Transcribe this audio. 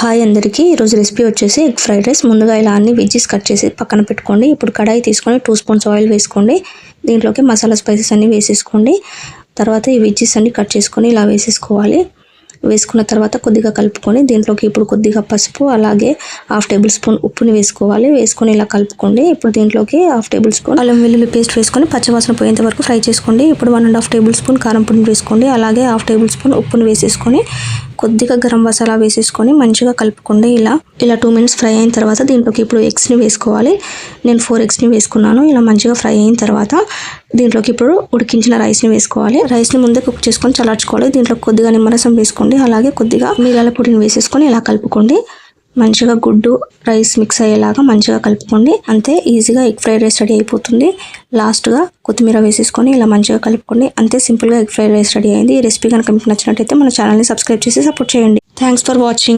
Hi అందరికీ ఈరోజు recipe వచ్చేసి ఎగ్ ఫ్రైడ్ రైస్. ముందుగా ఇలా అన్ని వెజ్జెస్ కట్ చేసి పక్కన పెట్టుకోండి. ఇప్పుడు కడాయి తీసుకొని 2 స్పూన్స్ ఆయిల్ వేసుకోండి. దీంట్లోకి మసాలా స్పైసెస్ అన్ని వేసేసుకోండి. తర్వాత ఈ వెజ్జెస్ అన్ని కట్ చేసుకొని ఇలా వేసేసుకోవాలి. వేసుకున్న తర్వాత కొద్దిగా కలుపుకొని దీంట్లోకి ఇప్పుడు కొద్దిగా పసుపు అలాగే 1/2 టేబుల్ స్పూన్ ఉప్పుని వేసుకోవాలి. వేసుకొని ఇలా కలుపుకోండి. ఇప్పుడు దీంట్లోకి 1/2 టేబుల్ స్పూన్ అల్లం వెల్లుల్లి పేస్ట్ వేసుకొని పచ్చివాసన పోయేంత వరకు ఫ్రై చేసుకోండి. ఇప్పుడు 1.5 టేబుల్ స్పూన్ కారం పొడిని వేసుకోండి. అలాగే 1/2 టేబుల్ స్పూన్ ఉప్పుని వేసేసుకొని కొద్దిగా గరం మసాలా వేసేసుకొని మంచిగా కలుపుకోండి. ఇలా 2 మినిట్స్ ఫ్రై అయిన తర్వాత దీంట్లోకి ఇప్పుడు ఎగ్స్ని వేసుకోవాలి. నేను 4 ఎగ్స్ని వేసుకున్నాను. ఇలా మంచిగా ఫ్రై అయిన తర్వాత దీంట్లోకి ఇప్పుడు ఉడికించిన రైస్ని వేసుకోవాలి. రైస్ని ముందే కుక్ చేసుకొని చల్లార్చుకోవాలి. దీంట్లో కొద్దిగా నిమ్మరసం వేసుకోండి. అలాగే కొద్దిగా మిరియాల పొడిని వేసేసుకొని ఇలా కలుపుకోండి. మంచిగా గుడ్డు రైస్ మిక్స్ అయ్యేలాగా మంచిగా కలుపుకోండి. అంతే, ఈజీగా ఎగ్ ఫ్రైడ్ రైస్ రెడీ అయిపోతుంది. లాస్ట్గా కొత్తిమీర వేసేసుకొని ఇలా మంచిగా కలుపుకోండి. అంతే, సింపుల్గా ఎగ్ ఫ్రైడ్ రైస్ రెడీ అయింది. ఈ రెసిపీ కనుక మీకు నచ్చినట్టయితే మన ఛానల్ని సబ్స్క్రైబ్ చేసి సపోర్ట్ చేయండి. Thanks for watching.